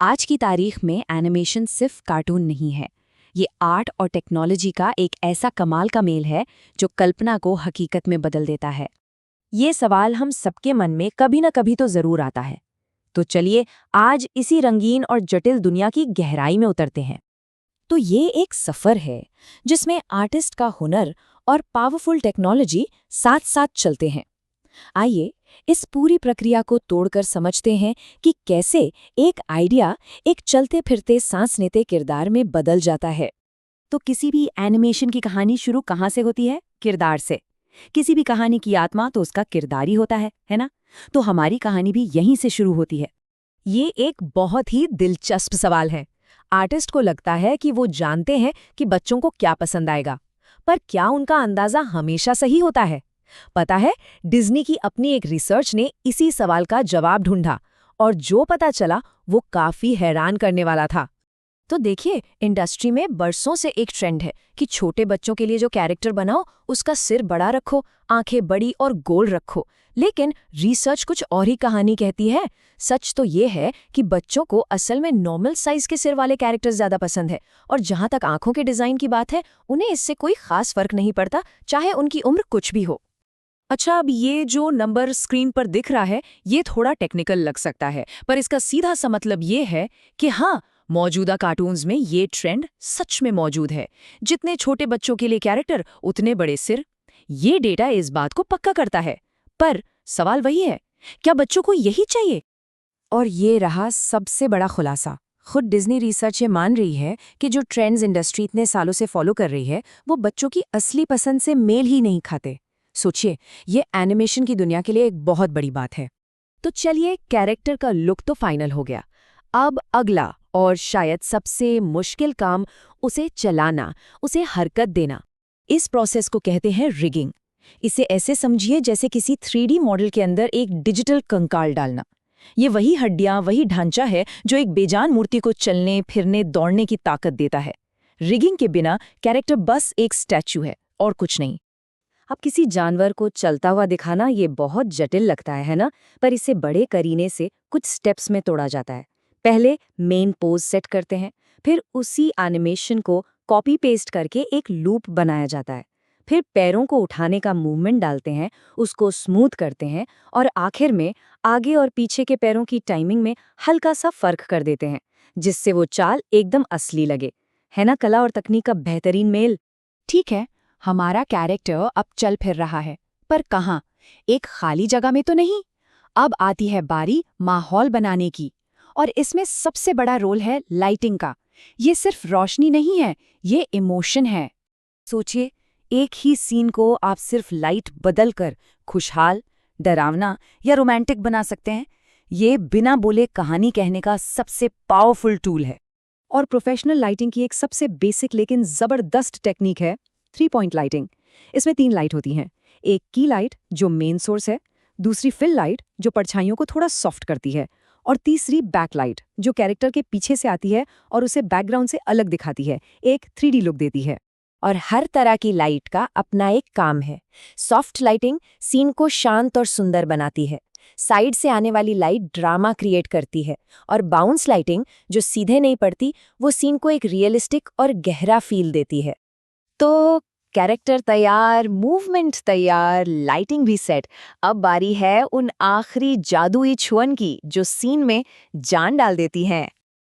आज की तारीख में एनिमेशन सिर्फ कार्टून नहीं है। ये आर्ट और टेक्नोलॉजी का एक ऐसा कमाल का मेल है जो कल्पना को हकीकत में बदल देता है। ये सवाल हम सबके मन में कभी न कभी तो जरूर आता है। तो चलिए आज इसी रंगीन और जटिल दुनिया की गहराई में उतरते हैं। तो ये एक सफ़र है जिसमें आर्टिस्ट का हुनर और पावरफुल टेक्नोलॉजी साथ साथ चलते हैं। आइए इस पूरी प्रक्रिया को तोड़कर समझते हैं कि कैसे एक आइडिया एक चलते फिरते सांस लेते किरदार में बदल जाता है। तो किसी भी एनिमेशन की कहानी शुरू कहाँ से होती है? किरदार से। किसी भी कहानी की आत्मा तो उसका किरदार ही होता है ना? तो हमारी कहानी भी यहीं से शुरू होती है। ये एक बहुत ही दिलचस्प सवाल है। आर्टिस्ट को लगता है कि वो जानते हैं कि बच्चों को क्या पसंद आएगा, पर क्या उनका अंदाजा हमेशा सही होता है? पता है, डिज्नी की अपनी एक रिसर्च ने इसी सवाल का जवाब ढूंढा और जो पता चला वो काफी हैरान करने वाला था। तो देखिए, इंडस्ट्री में बरसों से एक ट्रेंड है कि छोटे बच्चों के लिए जो कैरेक्टर बनाओ उसका सिर बड़ा रखो, आंखें बड़ी और गोल रखो। लेकिन रिसर्च कुछ और ही कहानी कहती है। सच तो ये है कि बच्चों को असल में नॉर्मल साइज के सिर वाले कैरेक्टर्स ज्यादा पसंद है, और जहां तक आंखों के डिजाइन की बात है, उन्हें इससे कोई खास फर्क नहीं पड़ता, चाहे उनकी उम्र कुछ भी हो। अच्छा, अब ये जो नंबर स्क्रीन पर दिख रहा है ये थोड़ा टेक्निकल लग सकता है, पर इसका सीधा सा मतलब ये है कि हाँ, मौजूदा कार्टून्स में ये ट्रेंड सच में मौजूद है। जितने छोटे बच्चों के लिए कैरेक्टर उतने बड़े सिर। ये डेटा इस बात को पक्का करता है। पर सवाल वही है, क्या बच्चों को यही चाहिए? और ये रहा सबसे बड़ा खुलासा। खुद डिज्नी रिसर्च ये मान रही है कि जो ट्रेंड्स इंडस्ट्री इतने सालों से फॉलो कर रही है वो बच्चों की असली पसंद से मेल ही नहीं खाते। सोचिए, ये एनिमेशन की दुनिया के लिए एक बहुत बड़ी बात है। तो चलिए, कैरेक्टर का लुक तो फाइनल हो गया। अब अगला और शायद सबसे मुश्किल काम, उसे चलाना, उसे हरकत देना। इस प्रोसेस को कहते हैं रिगिंग। इसे ऐसे समझिए जैसे किसी 3D मॉडल के अंदर एक डिजिटल कंकाल डालना। ये वही हड्डियां, वही ढांचा है जो एक बेजान मूर्ति को चलने, फिरने, दौड़ने की ताकत देता है। रिगिंग के बिना कैरेक्टर बस एक स्टैच्यू है और कुछ नहीं। अब किसी जानवर को चलता हुआ दिखाना ये बहुत जटिल लगता है ना? पर इसे बड़े करीने से कुछ स्टेप्स में तोड़ा जाता है। पहले मेन पोज सेट करते हैं, फिर उसी एनिमेशन को कॉपी पेस्ट करके एक लूप बनाया जाता है। फिर पैरों को उठाने का मूवमेंट डालते हैं, उसको स्मूथ करते हैं, और आखिर में आगे और पीछे के पैरों की टाइमिंग में हल्का सा फर्क कर देते हैं, जिससे वो चाल एकदम असली लगे। है ना कला और तकनीक का बेहतरीन मेल? ठीक है, हमारा कैरेक्टर अब चल फिर रहा है, पर कहाँ? एक खाली जगह में तो नहीं। अब आती है बारी माहौल बनाने की, और इसमें सबसे बड़ा रोल है लाइटिंग का। ये सिर्फ रोशनी नहीं है, ये इमोशन है। सोचिए, एक ही सीन को आप सिर्फ लाइट बदलकर खुशहाल, डरावना या रोमांटिक बना सकते हैं। ये बिना बोले कहानी कहने का सबसे पावरफुल टूल है। और प्रोफेशनल लाइटिंग की एक सबसे बेसिक लेकिन जबरदस्त टेक्निक है 3 पॉइंट लाइटिंग। इसमें 3 लाइट होती हैं। एक की लाइट जो मेन सोर्स है, दूसरी फिल लाइट जो परछाइयों को थोड़ा सॉफ्ट करती है, और तीसरी बैक लाइट जो कैरेक्टर के पीछे से आती है और उसे बैकग्राउंड से अलग दिखाती है, एक 3D लुक देती है। और हर तरह की लाइट का अपना एक काम है। सॉफ्ट लाइटिंग सीन को शांत और सुंदर बनाती है। साइड से आने वाली लाइट ड्रामा क्रिएट करती है, और बाउंस लाइटिंग जो सीधे नहीं पड़ती, वो सीन को एक रियलिस्टिक और गहरा फील देती है। तो कैरेक्टर तैयार, मूवमेंट तैयार, लाइटिंग भी सेट। अब बारी है उन आखिरी जादुई छुअन की जो सीन में जान डाल देती हैं।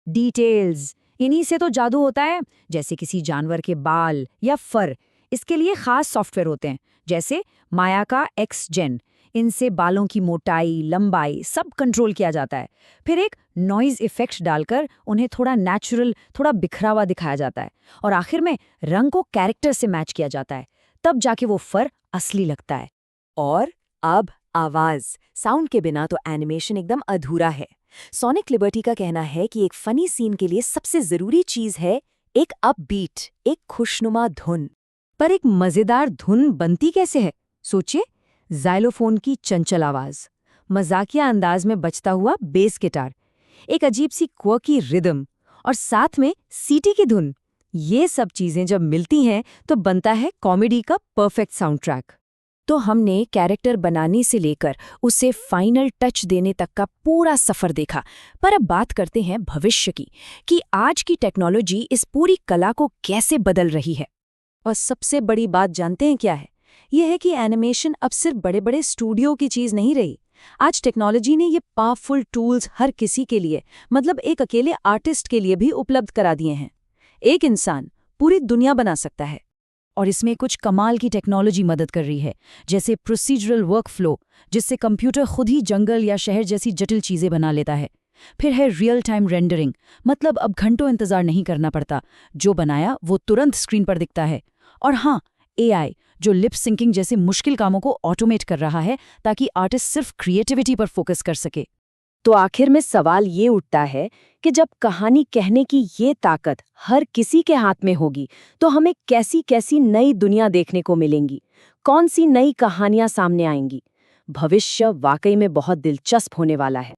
डिटेल्स, इन्हीं से तो जादू होता है। जैसे किसी जानवर के बाल या फर, इसके लिए खास सॉफ्टवेयर होते हैं, जैसे माया का एक्सजेन। इनसे बालों की मोटाई, लंबाई सब कंट्रोल किया जाता है। फिर एक नॉइज इफेक्ट डालकर उन्हें थोड़ा नेचुरल, थोड़ा बिखरा हुआ दिखाया जाता है, और आखिर में रंग को कैरेक्टर से मैच किया जाता है। तब जाके वो फर असली लगता है। और अब आवाज, साउंड के बिना तो एनिमेशन एकदम अधूरा है। सोनिक लिबर्टी का कहना है कि एक फनी सीन के लिए सबसे जरूरी चीज है एक अपबीट, एक खुशनुमा धुन। पर एक मजेदार धुन बनती कैसे है? सोचिए, ज़ाइलोफोन की चंचल आवाज, मजाकिया अंदाज में बजता हुआ बेस गिटार, एक अजीब सी क्वर्की रिदम, और साथ में सीटी की धुन। ये सब चीजें जब मिलती हैं तो बनता है कॉमेडी का परफेक्ट साउंड ट्रैक। तो हमने कैरेक्टर बनाने से लेकर उसे फाइनल टच देने तक का पूरा सफर देखा। पर अब बात करते हैं भविष्य की, कि आज की टेक्नोलॉजी इस पूरी कला को कैसे बदल रही है। और सबसे बड़ी बात जानते हैं क्या है? यह है कि एनिमेशन अब सिर्फ बड़े बड़े स्टूडियो की चीज नहीं रही। आज टेक्नोलॉजी ने ये पावरफुल टूल्स हर किसी के लिए, मतलब एक अकेले आर्टिस्ट के लिए भी उपलब्ध करा दिए हैं। एक इंसान पूरी दुनिया बना सकता है। और इसमें कुछ कमाल की टेक्नोलॉजी मदद कर रही है, जैसे प्रोसीजरल वर्कफ्लो, जिससे कंप्यूटर खुद ही जंगल या शहर जैसी जटिल चीजें बना लेता है। फिर है रियल टाइम रेंडरिंग, मतलब अब घंटों इंतजार नहीं करना पड़ता, जो बनाया वो तुरंत स्क्रीन पर दिखता है। और हाँ, एआई, जो लिप सिंकिंग जैसे मुश्किल कामों को ऑटोमेट कर रहा है, ताकि आर्टिस्ट सिर्फ क्रिएटिविटी पर फोकस कर सके। तो आखिर में सवाल ये उठता है कि जब कहानी कहने की ये ताकत हर किसी के हाथ में होगी, तो हमें कैसी कैसी नई दुनिया देखने को मिलेंगी, कौन सी नई कहानियां सामने आएंगी। भविष्य वाकई में बहुत दिलचस्प होने वाला है।